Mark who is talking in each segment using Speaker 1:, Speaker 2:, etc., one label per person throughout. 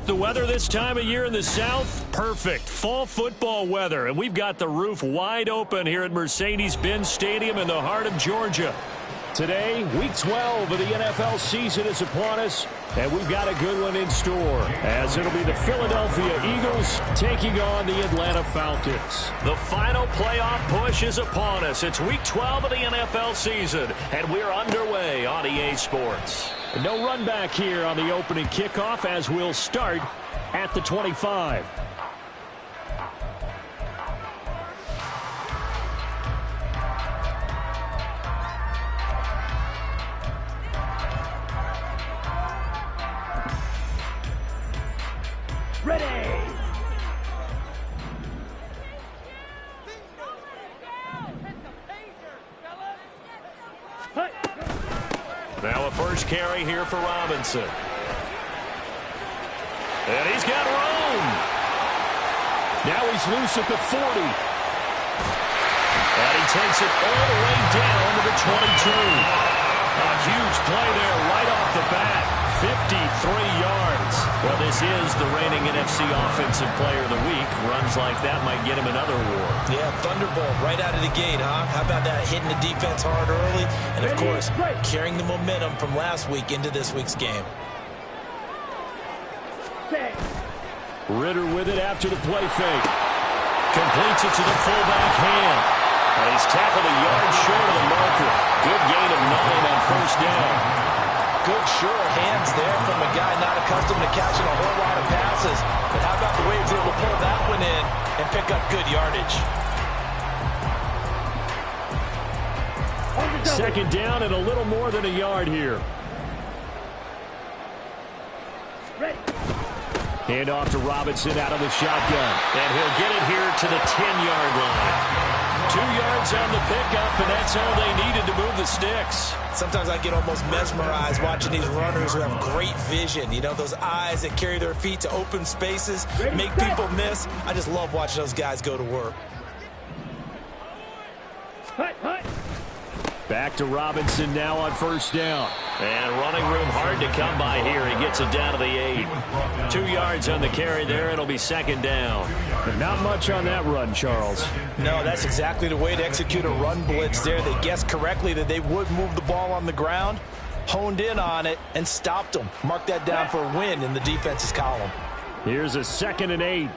Speaker 1: The weather this time of year in the South, perfect. Fall football weather, and we've got the roof wide open here at Mercedes-Benz Stadium in the heart of Georgia. Today, Week 12 of the NFL season is upon us, and we've got a good one in store, as it'll be the Philadelphia Eagles taking on the Atlanta Falcons. The final playoff push is upon us. It's Week 12 of the NFL season, and we're underway on EA Sports. No run back here on the opening kickoff, as we'll start at the 25. Now a first carry here for Robinson. And he's got room. Now he's loose at the 40. And he takes it all the way down to the 22. A huge play there right off the bat. 53 yards. Well, this is the reigning NFC Offensive Player of the Week. Runs like that might get him another award.
Speaker 2: Yeah, thunderbolt right out of the gate, huh? How about that, hitting the defense hard early? And, of course, carrying the momentum from last week into this week's game.
Speaker 1: Ritter with it after the play fake. Completes it to the fullback hand. And he's tackled a yard short of the marker. Good gain of 9 on first down.
Speaker 2: Good, sure hands there from a guy not accustomed to catching a whole lot of passes. But how about the way he was able to pull that one in and pick up good yardage?
Speaker 1: Second down and a little more than a yard here. Hand off to Robinson out of the shotgun. And he'll get it here to the 10-yard line. 2 yards on the pickup, and that's all they needed to move the sticks.
Speaker 2: Sometimes I get almost mesmerized watching these runners who have great vision. You know, those eyes that carry their feet to open spaces, make people miss. I just love watching those guys go to work.
Speaker 1: Back to Robinson now on first down. And running room hard to come by here. He gets it down to the 8. 2 yards on the carry there. It'll be second down. But not much on that run, Charles.
Speaker 2: No, that's exactly the way to execute a run blitz there. They guessed correctly that they would move the ball on the ground, honed in on it, and stopped them. Mark that down for a win in the defense's column.
Speaker 1: Here's a 2nd and 8.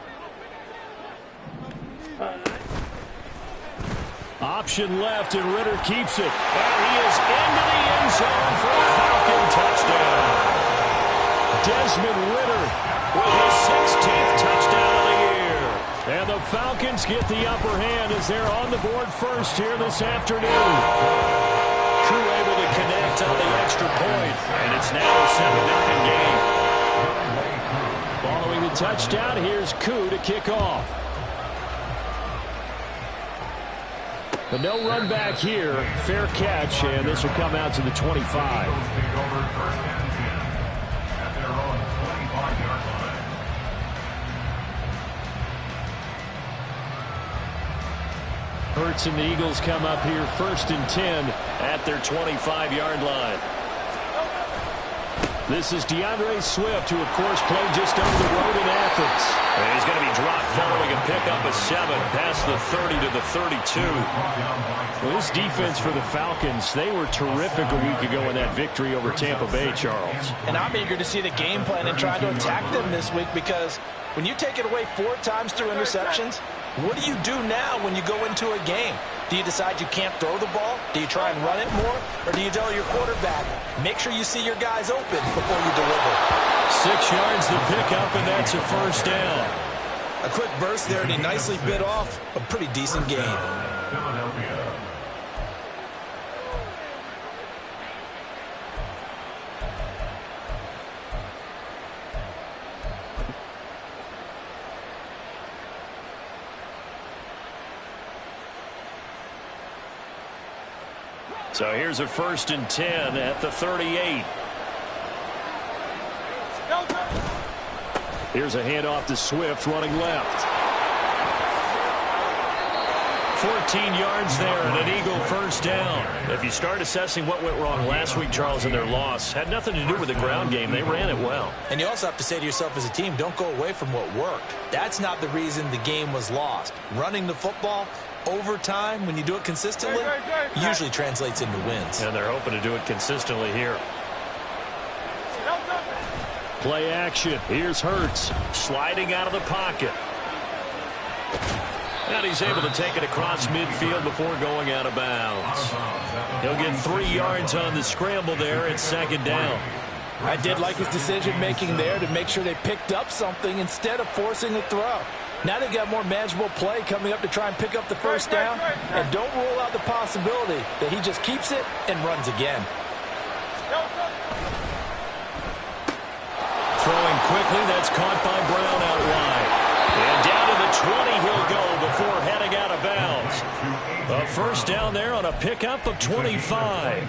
Speaker 1: Option left, and Ritter keeps it. And he is into the end zone for a Falcon touchdown. Desmond Ritter with his 16th touchdown of the year. And the Falcons get the upper hand as they're on the board first here this afternoon. Crew able to connect on the extra point, and it's now a 7-0 game. Following the touchdown, here's Koo to kick off. But no run back here. Fair catch, and this will come out to the 25. Hurts and the Eagles come up here 1st and 10 at their 25-yard line. This is DeAndre Swift, who, of course, played just over the road in Athens. And he's going to be dropped following a pickup of 7 past the 30 to the 32. Well, this defense for the Falcons, they were terrific a week ago in that victory over Tampa Bay, Charles.
Speaker 2: And I'm eager to see the game plan and try to attack them this week, because when you take it away 4 times through interceptions, what do you do now when you go into a game? Do you decide you can't throw the ball? Do you try and run it more? Or do you tell your quarterback, make sure you see your guys open before you deliver?
Speaker 1: 6 yards the pickup, and that's a first down.
Speaker 2: A quick burst there, and he nicely bit off a pretty decent gain.
Speaker 1: So here's a 1st and 10 at the 38. Here's a handoff to Swift running left. 14 yards there and an Eagle first down. If you start assessing what went wrong last week, Charles, in their loss, had nothing to do with the ground game. They ran it well.
Speaker 2: And you also have to say to yourself as a team, don't go away from what worked. That's not the reason the game was lost. Running the football over time, when you do it consistently, usually translates into wins.
Speaker 1: And they're hoping to do it consistently here. Play action. Here's Hurts sliding out of the pocket. And he's able to take it across midfield before going out of bounds. He'll get 3 yards on the scramble there at second down.
Speaker 2: I did like his decision-making there to make sure they picked up something instead of forcing a throw. Now they've got more manageable play coming up to try and pick up the first down. And don't rule out the possibility that he just keeps it and runs again.
Speaker 1: Throwing quickly, that's caught by Brown out wide. And down to the 20 he'll go before heading out of bounds. A first down there on a pickup of 25.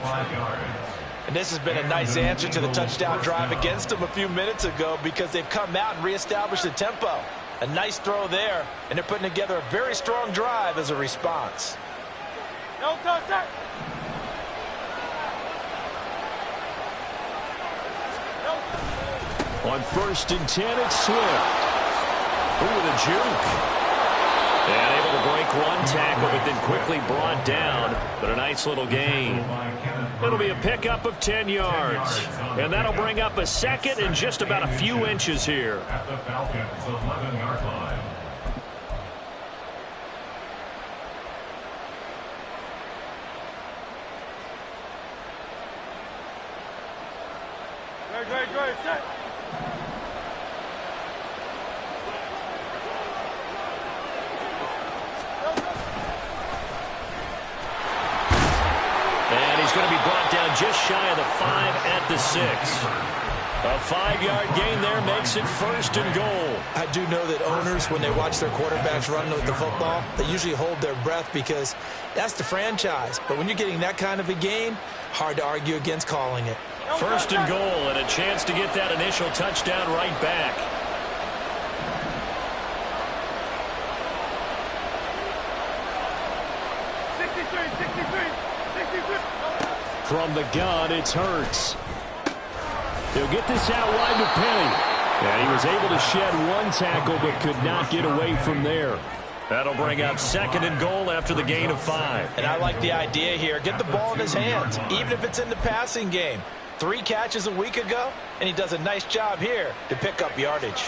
Speaker 2: And this has been a nice answer to the touchdown drive against them a few minutes ago because they've come out and reestablished the tempo. A nice throw there, and they're putting together a very strong drive as a response. No contact.
Speaker 1: On 1st and 10, it's Swift. Ooh, the juke. And able to break one tackle, but then quickly brought down. But a nice little gain. It'll be a pickup of 10 yards. And that'll bring up a second and just about a few inches here.
Speaker 3: At the Falcons' 11-yard line.
Speaker 4: Great, set.
Speaker 1: And he's going to be brought down just shy of the 5 at the 6. A 5-yard gain there makes it 1st and goal.
Speaker 2: I do know that owners, when they watch their quarterbacks run with the football, they usually hold their breath because that's the franchise. But when you're getting that kind of a gain, hard to argue against calling it.
Speaker 1: 1st and goal and a chance to get that initial touchdown right back. From the gun, it's Hurts. He'll get this out wide to Penny. And he was able to shed one tackle but could not get away from there. That'll bring up 2nd and goal after the gain of 5.
Speaker 2: And I like the idea here. Get the ball in his hands, even if it's in the passing game. 3 catches a week ago, and he does a nice job here to pick up yardage.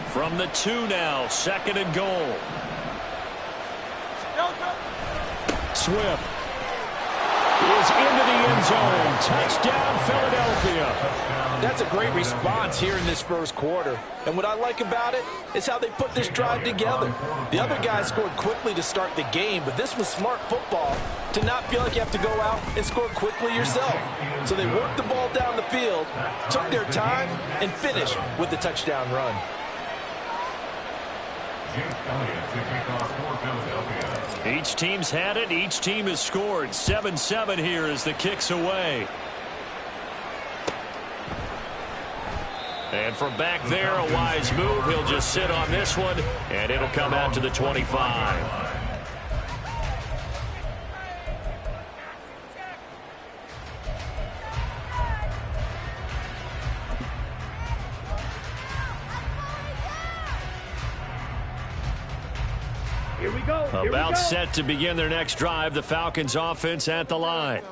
Speaker 1: From the 2 now, 2nd and goal. Swift is into the end zone. Touchdown, Philadelphia.
Speaker 2: That's a great response here in this first quarter. And what I like about it is how they put this drive together. The other guys scored quickly to start the game, but this was smart football to not feel like you have to go out and score quickly yourself. So they worked the ball down the field, took their time, and finished with the touchdown run.
Speaker 1: Each team's had it. Each team has scored. 7-7 here as the kick's away. And from back there, a wise move. He'll just sit on this one, and it'll come out to the 25. About set to begin their next drive. The Falcons offense at the line.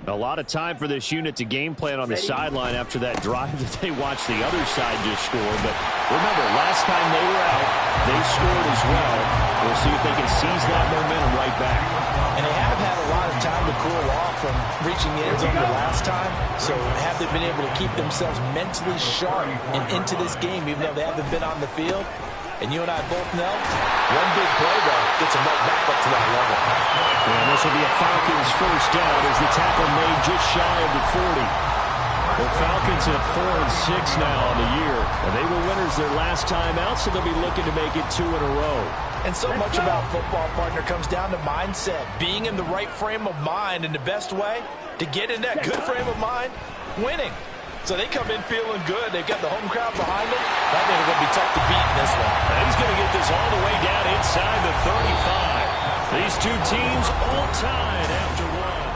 Speaker 1: A lot of time for this unit to game plan on the sideline after that drive that they watched the other side just score. But remember, last time they were out, they scored as well. We'll see if they can seize that momentum right back.
Speaker 2: And they have had a lot of time to cool off from reaching the end zone the last time. So have they been able to keep themselves mentally sharp and into this game, even though they haven't been on the field? And you and I both know, one big play, though, gets them right back up to that level.
Speaker 1: And this will be a Falcons first down as the tackle made just shy of the 40. The Falcons at 4-6 now on the year. And they were winners their last time out, so they'll be looking to make it 2 in a row.
Speaker 2: And so much about football, partner, comes down to mindset. Being in the right frame of mind, and the best way to get in that good frame of mind, winning. So they come in feeling good. They've got the home crowd behind them. I think they're going to be tough to beat in this one.
Speaker 1: And he's going to get this all the way down inside the 35. These two teams all tied after one.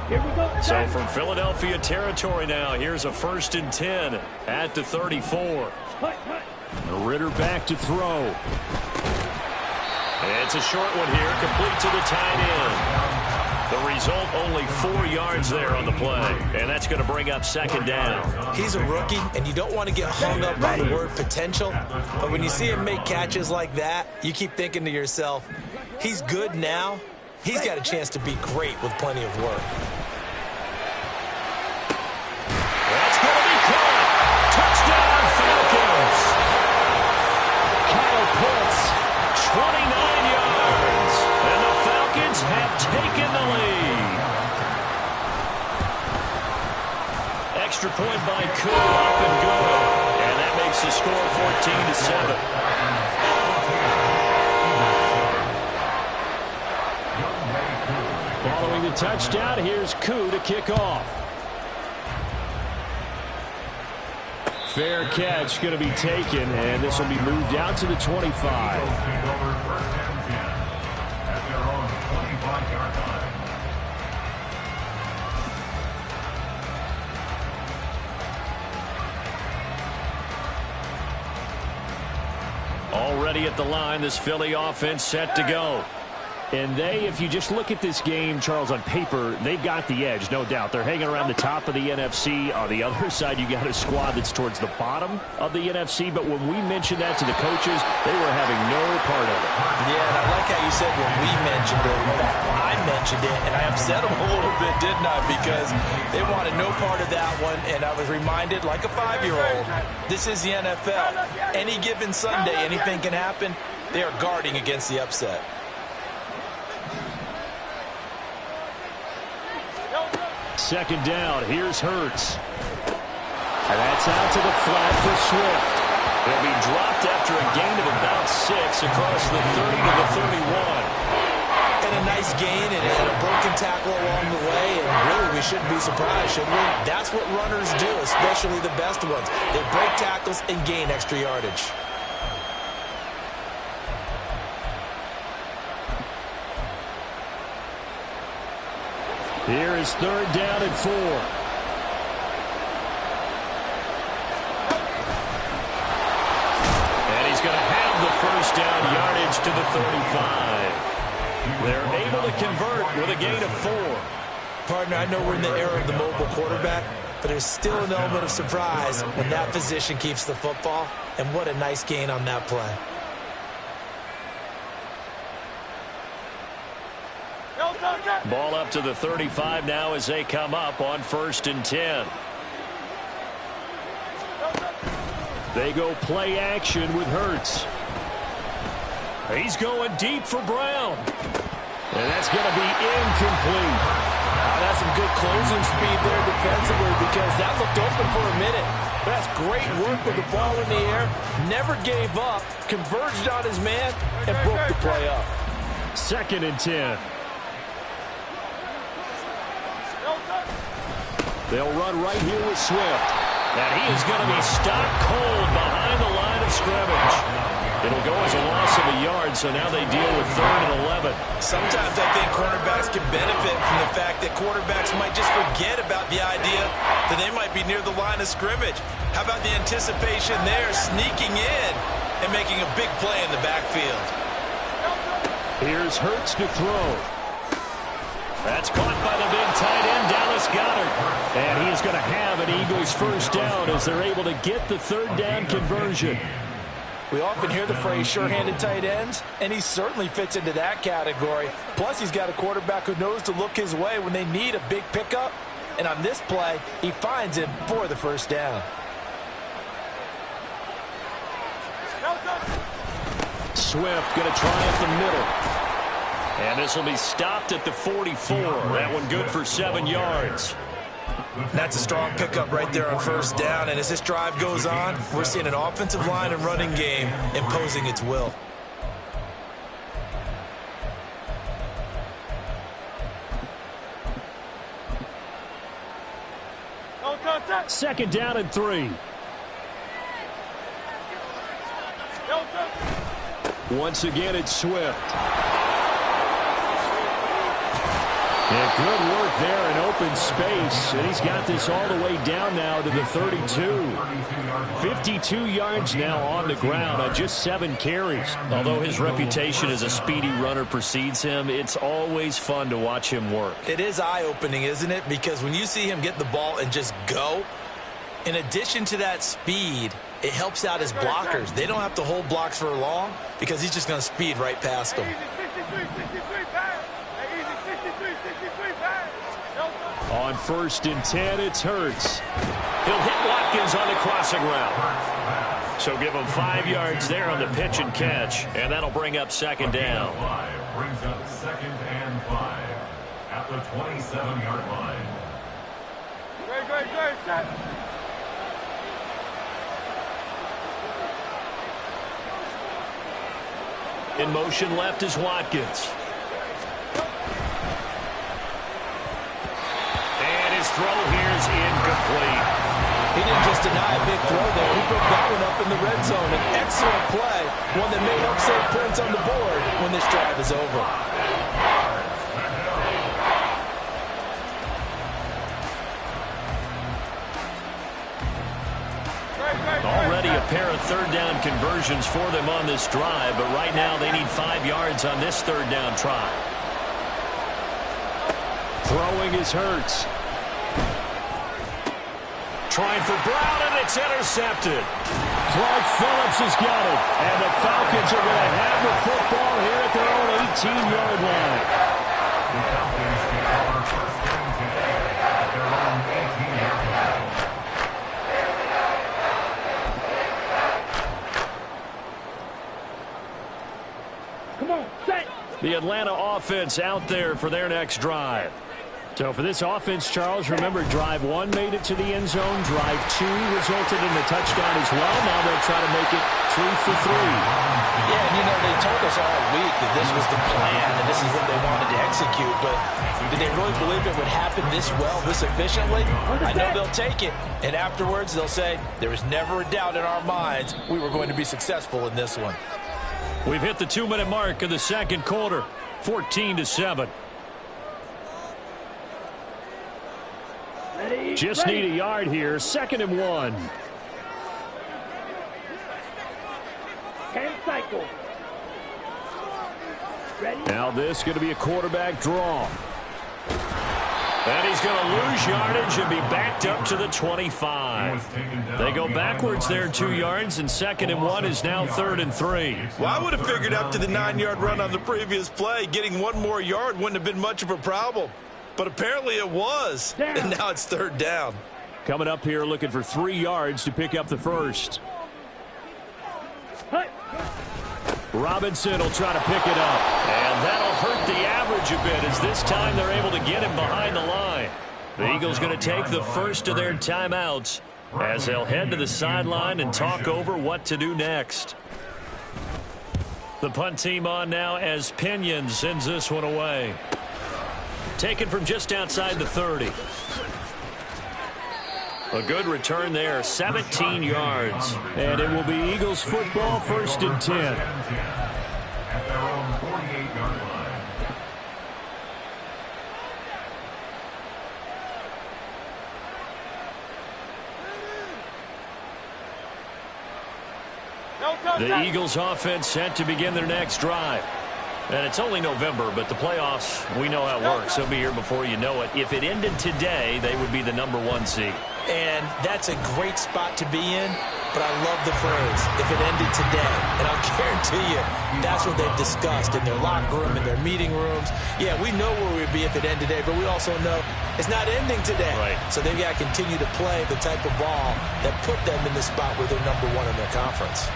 Speaker 4: Here we go.
Speaker 1: So from Philadelphia territory now, here's a 1st and 10 at the 34. Ritter back to throw. It's a short one here, complete to the tight end. The result, only 4 yards there on the play, and that's going to bring up 2nd down.
Speaker 2: He's a rookie, and you don't want to get hung up on the word potential, but when you see him make catches like that, you keep thinking to yourself, he's good now. He's got a chance to be great with plenty of work.
Speaker 1: That's going to be caught. Touchdown, Falcons. Kyle Pitts, 29 yards, and the Falcons have taken the lead. Extra point by Koo, up and good, and that makes the score 14-7. Following the touchdown, here's Koo to kick off. Fair catch going to be taken, and this will be moved out to the 25. Already at the line, this Philly offense set to go. And if you just look at this game, Charles, on paper, they've got the edge, no doubt. They're hanging around the top of the NFC. On the other side, you got a squad that's towards the bottom of the NFC. But when we mentioned that to the coaches, they were having no part of it.
Speaker 2: Yeah, and I like how you said when we mentioned it. In fact, I mentioned it, and I upset them a little bit, didn't I? Because they wanted no part of that one, and I was reminded, like a 5-year-old, this is the NFL. Any given Sunday, anything can happen. They are guarding against the upset.
Speaker 1: Second down, here's Hurts. And that's out to the flat for Swift. He'll be dropped after a gain of about 6 across the 30 to the 31.
Speaker 2: And a nice gain and a broken tackle along the way, and really we shouldn't be surprised, should we? That's what runners do, especially the best ones. They break tackles and gain extra yardage.
Speaker 1: Here is 3rd down and 4. And he's going to have the 1st down yardage to the 35. They're able to convert with a gain of 4.
Speaker 2: Partner, I know we're in the era of the mobile quarterback, but there's still an element of surprise when that position keeps the football, and what a nice gain on that play.
Speaker 1: Ball up to the 35 now as they come up on 1st and 10. They go play action with Hurts. He's going deep for Brown. And that's going to be incomplete.
Speaker 2: That's some good closing speed there defensively because that looked open for a minute. That's great work with the ball in the air. Never gave up, converged on his man, and broke the play up.
Speaker 1: 2nd and 10. They'll run right here with Swift. And he is going to be stopped cold behind the line of scrimmage. It'll go as a loss of a yard, so now they deal with 3rd and 11.
Speaker 2: Sometimes I think cornerbacks can benefit from the fact that quarterbacks might just forget about the idea that they might be near the line of scrimmage. How about the anticipation there, sneaking in and making a big play in the backfield?
Speaker 1: Here's Hurts to throw. That's caught by the big tight end, Dallas Goedert. And he is going to have an Eagles 1st down as they're able to get the 3rd down conversion.
Speaker 2: We often hear the phrase sure-handed tight ends, and he certainly fits into that category. Plus, he's got a quarterback who knows to look his way when they need a big pickup. And on this play, he finds him for the 1st down.
Speaker 1: Swift going to try up the middle. And this will be stopped at the 44. That one good for 7 yards.
Speaker 2: That's a strong pickup right there on 1st down. And as this drive goes on, we're seeing an offensive line and running game imposing its will.
Speaker 1: Second down and 3. Once again, it's Swift. Yeah, good work there in open space. And he's got this all the way down now to the 32. 52 yards now on the ground on just 7 carries. Although his reputation as a speedy runner precedes him, it's always fun to watch him work.
Speaker 2: It is eye-opening, isn't it? Because when you see him get the ball and just go, in addition to that speed, it helps out his blockers. They don't have to hold blocks for long because he's just going to speed right past them.
Speaker 1: On 1st and 10, it's Hurts. He'll hit Watkins on the crossing route. So give him 5 yards there on the pitch and catch, and that'll bring up 2nd down.
Speaker 3: Brings up 2nd and 5 at the 27-yard line.
Speaker 4: Great, set.
Speaker 1: In motion left is Watkins. And his throw here is incomplete.
Speaker 2: He didn't just deny a big throw there. He put that one up in the red zone. An excellent play, one that may help save points on the board when this drive is over.
Speaker 1: Already a pair of 3rd down conversions for them on this drive, but right now they need 5 yards on this 3rd down try. Throwing is Hurts. Trying for Brown, and it's intercepted. Clark Phillips has got it, and the Falcons are going to have the football here at their own 18-yard line.
Speaker 3: The Falcons get our 1st and 10 at their own 18-yard line.
Speaker 4: Come on, set.
Speaker 1: The Atlanta offense out there for their next drive. So for this offense, Charles, remember, drive 1 made it to the end zone. Drive 2 resulted in a touchdown as well. Now they'll try to make it 3 for 3.
Speaker 2: Yeah, and you know, they told us all week that this was the plan and this is what they wanted to execute, but did they really believe it would happen this well, this efficiently? I know they'll take it, and afterwards they'll say, there was never a doubt in our minds we were going to be successful in this one.
Speaker 1: We've hit the 2-minute mark in the 2nd quarter, 14-7. Just need a yard here, 2nd and 1.
Speaker 4: Can't cycle. Ready?
Speaker 1: Now this going to be a quarterback draw. And he's going to lose yardage and be backed up to the 25. They go backwards there 2 yards, and 2nd and 1 is now 3rd and 3.
Speaker 2: Well, I would have figured after the 9-yard run on the previous play, getting 1 more yard wouldn't have been much of a problem. But apparently it was, and now it's 3rd down.
Speaker 1: Coming up here looking for 3 yards to pick up the first. Robinson will try to pick it up. And that'll hurt the average a bit as this time they're able to get him behind the line. The Eagles going to take the first of their timeouts as they'll head to the sideline and talk over what to do next. The punt team on now as Pinion sends this one away. Taken from just outside the 30. A good return there, 17 yards. And it will be Eagles football, 1st and 10.
Speaker 3: At their own 48-yard line.
Speaker 1: The Eagles offense set to begin their next drive. And it's only November, but the playoffs, we know how it works. They'll be here before you know it. If it ended today, they would be the #1 seed.
Speaker 2: And that's a great spot to be in, but I love the phrase, if it ended today. And I'll guarantee you, that's what they've discussed in their locker room, in their meeting rooms. Yeah, we know where we'd be if it ended today, but we also know it's not ending today.
Speaker 1: Right.
Speaker 2: So they've got to continue to play the type of ball that put them in the spot where they're #1 in their conference.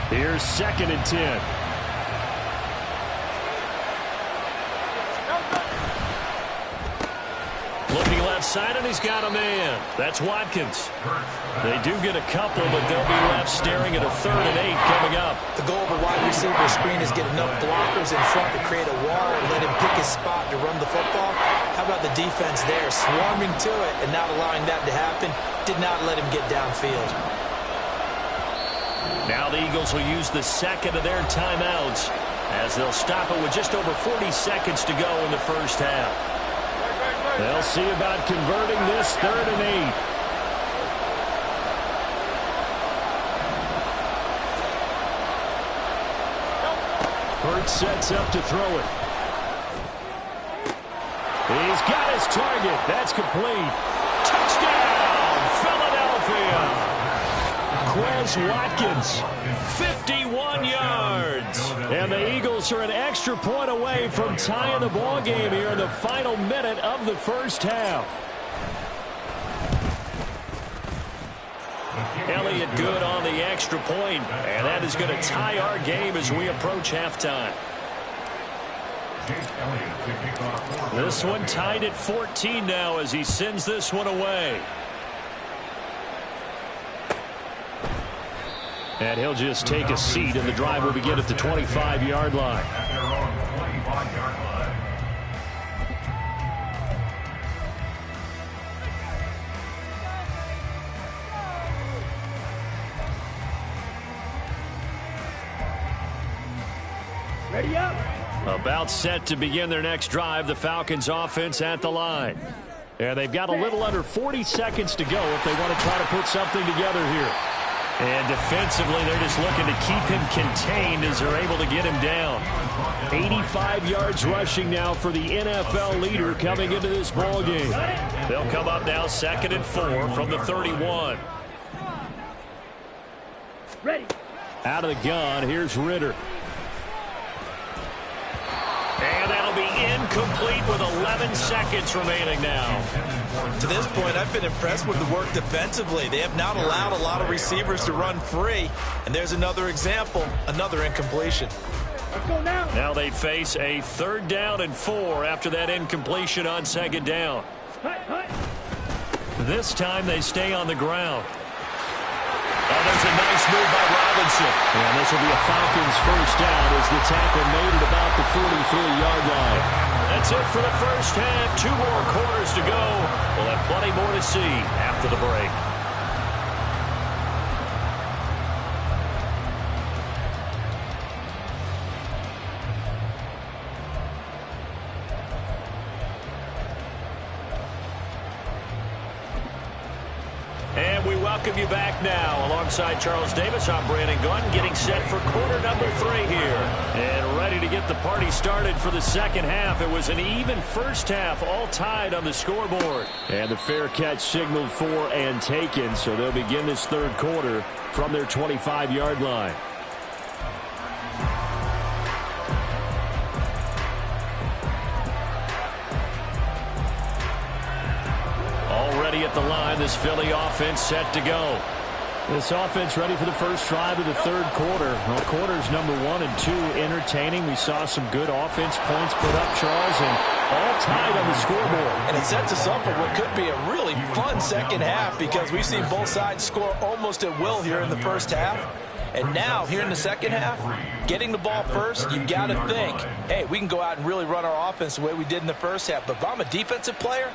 Speaker 1: Here's 2nd and 10. Looking left side, and he's got a man. That's Watkins. They do get a couple, but they'll be left staring at a 3rd and 8 coming up.
Speaker 2: The goal of a wide receiver screen is get enough blockers in front to create a wall and let him pick his spot to run the football. How about the defense there, swarming to it and not allowing that to happen? Did not let him get downfield.
Speaker 1: Now the Eagles will use the second of their timeouts as they'll stop it with just over 40 seconds to go in the first half. They'll see about converting this 3rd and 8. Hurts sets up to throw it. He's got his target. That's complete. Touchdown, Philadelphia. Quez Watkins, 51 yards. And the Eagles are an extra point away from tying the ball game here in the final minute of the first half. Elliott good on the extra point, and that is going to tie our game as we approach halftime. This one tied at 14 now as he sends this one away. And he'll just take a seat, and the drive will begin at the 25-yard line.
Speaker 3: At their own 25-yard line.
Speaker 4: Ready up.
Speaker 1: About set to begin their next drive, the Falcons offense at the line. And they've got a little under 40 seconds to go if they want to try to put something together here. And defensively, they're just looking to keep him contained as they're able to get him down. 85 yards rushing now for the NFL leader coming into this ball game. They'll come up now 2nd and 4 from the 31.
Speaker 4: Ready.
Speaker 1: Out of the gun, here's Ritter. And that'll be incomplete with 11 seconds remaining now.
Speaker 2: To this point, I've been impressed with the work defensively. They have not allowed a lot of receivers to run free. And there's another example, another incompletion.
Speaker 4: Let's go now.
Speaker 1: Now they face a 3rd down and 4 after that incompletion on 2nd down.
Speaker 4: Hut, hut.
Speaker 1: This time they stay on the ground. Oh, there's a nice move by Robinson. And this will be a Falcons first down as the tackle made it about the 43-yard line. That's it for the first half. 2 more quarters to go. We'll have plenty more to see after the break. And we welcome you back now. Alongside Charles Davis, I'm Brandon Gunn, getting set for quarter number 3 here. And ready to get the party started for the second half. It was an even first half, all tied on the scoreboard. And the fair catch signaled for and taken, so they'll begin this 3rd quarter from their 25-yard line. Already at the line, this Philly offense set to go. This offense ready for the first drive of the 3rd quarter. Well, quarters number 1 and 2 entertaining. We saw some good offense points put up, Charles, and all tied on the scoreboard.
Speaker 2: And it sets us up for what could be a really fun second half because we've seen both sides score almost at will here in the first half. And now, here in the second half, getting the ball first, you've got to think, hey, we can go out and really run our offense the way we did in the first half. But if I'm a defensive player,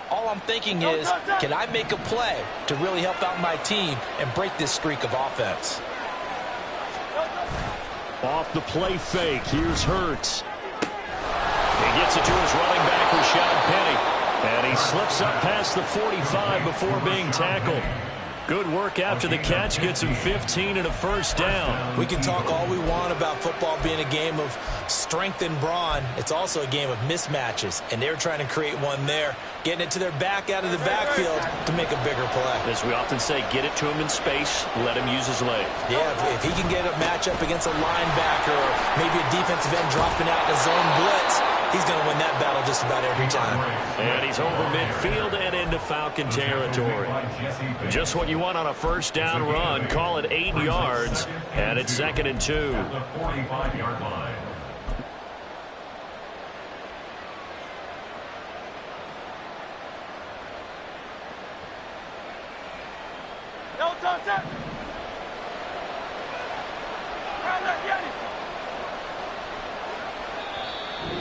Speaker 2: all I'm thinking is, can I make a play to really help out my team and break this streak of offense?
Speaker 1: Off the play fake, here's Hurts. He gets it to his running back, Rashad Penny. And he slips up past the 45 before being tackled. Good work after the catch, gets him 15 and a first down.
Speaker 2: We can talk all we want about football being a game of strength and brawn. It's also a game of mismatches, and they're trying to create one there, getting it to their back out of the backfield to make a bigger play.
Speaker 1: As we often say, get it to him in space, let him use his leg.
Speaker 2: Yeah, if he can get a matchup against a linebacker or maybe a defensive end dropping out in a zone blitz, he's going to win that battle just about every time.
Speaker 1: And he's over midfield and into Falcon territory. Just what you want on a first down run. Call it 8 yards, and it's 2nd and 2.
Speaker 3: The 45-yard line.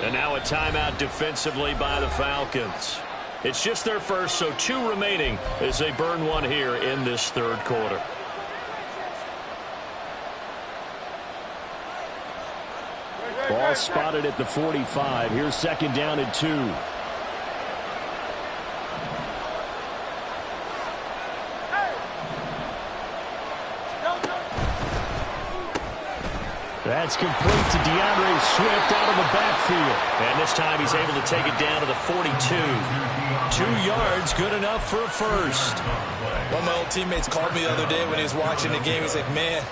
Speaker 1: And now a timeout defensively by the Falcons. It's just their first, so 2 remaining as they burn one here in this third quarter. Ball spotted at the 45. Here's second down and 2. That's complete to DeAndre Swift out of the backfield. And this time he's able to take it down to the 42. 2 yards, good enough for a first.
Speaker 2: One of my old teammates called me the other day when he was watching the game. He's like, man,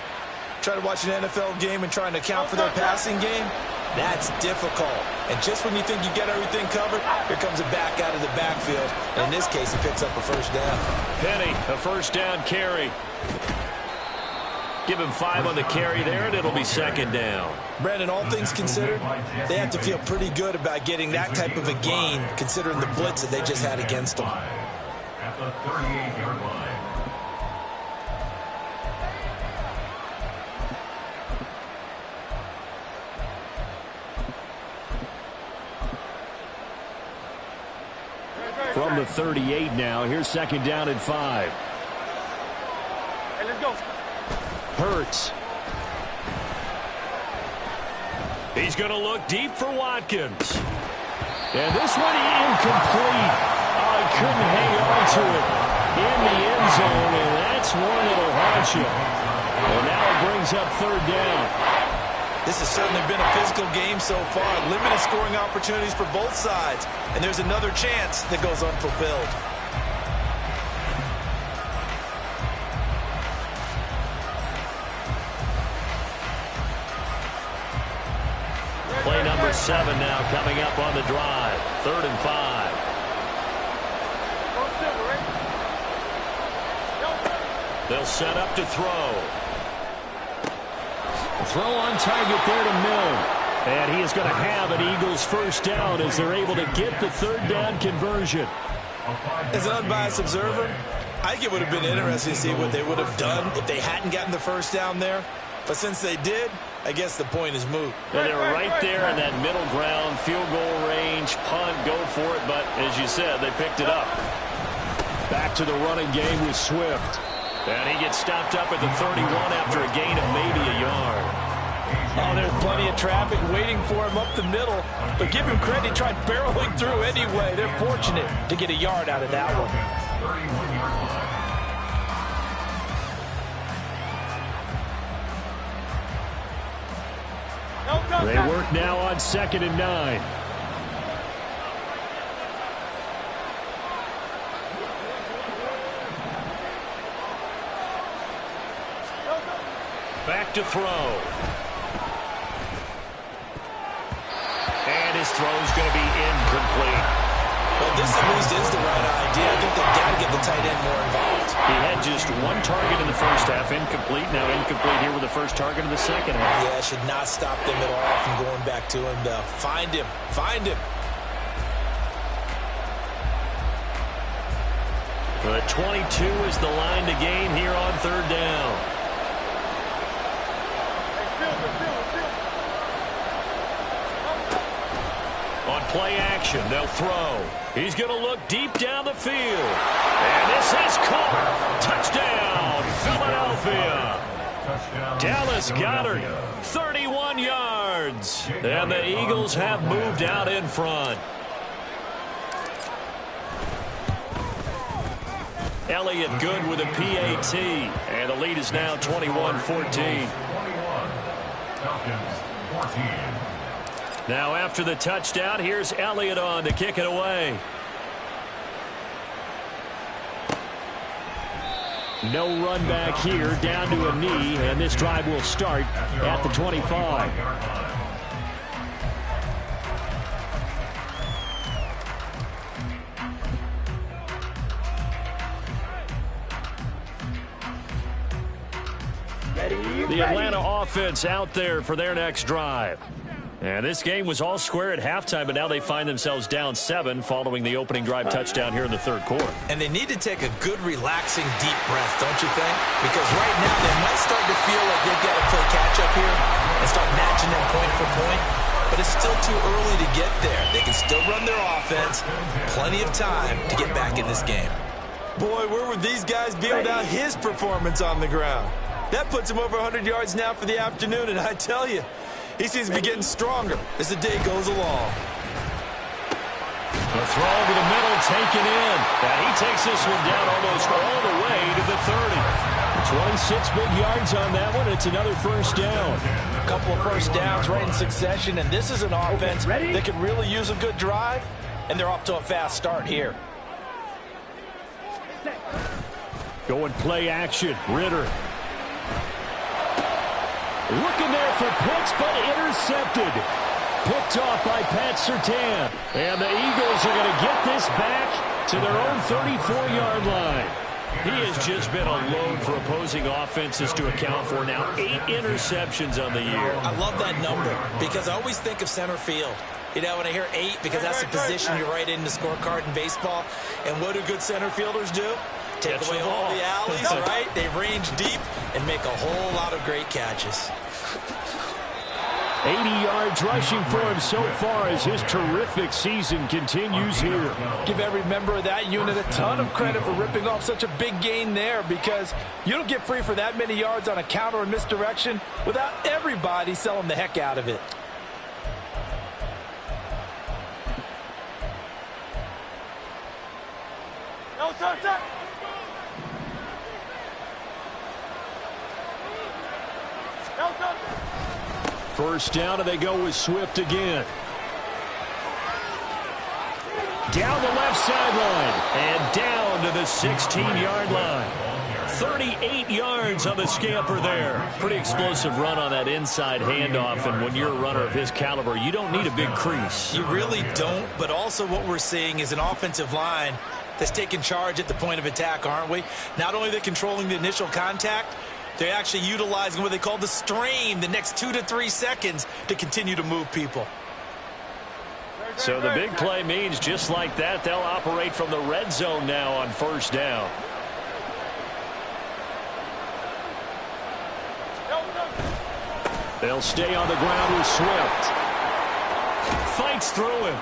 Speaker 2: trying to watch an NFL game and trying to account for their passing game, that's difficult. And just when you think you get everything covered, here comes a back out of the backfield. And in this case, he picks up a first down.
Speaker 1: Penny, a first down carry. Give him 5 on the carry there, and it'll be second down.
Speaker 2: Brandon, all things considered, they have to feel pretty good about getting that type of a gain, considering the blitz that they just had against them.
Speaker 3: At the 38-yard line.
Speaker 1: From the 38 now, here's second down and 5.
Speaker 4: Hey, let's go.
Speaker 1: Hurts. He's going to look deep for Watkins. And this one incomplete. Oh, he couldn't hang on to it in the end zone, and that's one that'll haunt you. And now it brings up third down.
Speaker 2: This has certainly been a physical game so far. Limited scoring opportunities for both sides. And there's another chance that goes unfulfilled.
Speaker 1: Play number 7 now coming up on the drive. 3rd and 5. They'll set up to throw. Throw on target there to Mill. And he is going to have an Eagles first down as they're able to get the third down conversion.
Speaker 2: As an unbiased observer, I think it would have been interesting to see what they would have done if they hadn't gotten the first down there. But since they did, I guess the point is moot.
Speaker 1: And they were right there in that middle ground, field goal range, punt, go for it. But as you said, they picked it up. Back to the running game with Swift. And he gets stopped up at the 31 after a gain of maybe a yard.
Speaker 2: Oh, there's plenty of traffic waiting for him up the middle. But give him credit, he tried barreling through anyway. They're fortunate to get a yard out of that one.
Speaker 3: 31-yard line.
Speaker 1: They work now on 2nd and 9. Back to throw. And his throw's going to be incomplete.
Speaker 2: Well, this at least is the right idea. I think they've got to get the tight end more involved.
Speaker 1: He had just 1 target in the first half, incomplete. Now incomplete here with the first target in the second half.
Speaker 2: Yeah, should not stop them at all from going back to him to find him. Find him.
Speaker 1: But 22 is the line to gain here on 3rd down. On play action, they'll throw. He's going to look deep down the field. And this is caught. Touchdown, Philadelphia. Dallas Goedert, 31 yards. And the Eagles have moved out in front. Elliott good with a PAT. And the lead is now 21-14.
Speaker 3: Falcons 14.
Speaker 1: Now after the touchdown, here's Elliott on to kick it away. No run back here, down to a knee, and this drive will start at the 25. The Atlanta offense out there for their next drive. And this game was all square at halftime, but now they find themselves down 7 following the opening drive touchdown here in the 3rd quarter.
Speaker 2: And they need to take a good, relaxing, deep breath, don't you think? Because right now they might start to feel like they've got to play catch-up here. and start matching them point for point. But it's still too early to get there. They can still run their offense. Plenty of time to get back in this game.
Speaker 5: Boy, where would these guys be without his performance on the ground? That puts him over 100 yards now for the afternoon, and I tell you, he seems to be getting stronger as the day goes along.
Speaker 1: The throw over the middle taken in. And he takes this one down almost all the way to the 30. 26 big yards on that one. It's another first down.
Speaker 2: A couple of first downs right in succession, and this is an offense that could really use a good drive, and they're off to a fast start here.
Speaker 1: Going play action. Ritter. Looking there for Pitts, but intercepted. Picked off by Pat Surtain. And the Eagles are going to get this back to their own 34-yard line. He has just been a load for opposing offenses to account for now. 8 interceptions on the year.
Speaker 2: I love that number because I always think of center field. You know, when I hear 8, because that's the position you write in the scorecard in baseball. And what do good center fielders do? Take away all the alleys, right? They range deep and make a whole lot of great catches.
Speaker 1: 80 yards rushing for him so far as his terrific season continues here.
Speaker 2: Give every member of that unit a ton of credit for ripping off such a big gain there, because you don't get free for that many yards on a counter or misdirection without everybody selling the heck out of it.
Speaker 4: No, sir. No, sir.
Speaker 1: First down, and they go with Swift again. Down the left sideline and down to the 16-yard line. 38 yards on the scamper there. Pretty explosive run on that inside handoff, and when you're a runner of his caliber, you don't need a big crease.
Speaker 2: You really don't, but also what we're seeing is an offensive line that's taking charge at the point of attack, aren't we? Not only are they controlling the initial contact, they're actually utilizing what they call the strain, the next 2 to 3 seconds, to continue to move people.
Speaker 1: So the big play means just like that, they'll operate from the red zone now on first down. They'll stay on the ground with Swift. Fights through him.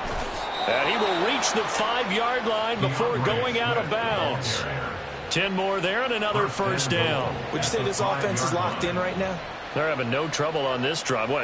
Speaker 1: And he will reach the 5-yard line before going out of bounds. 10 more there and another first down.
Speaker 2: Would you say this offense is locked in right now?
Speaker 1: They're having no trouble on this drive. What?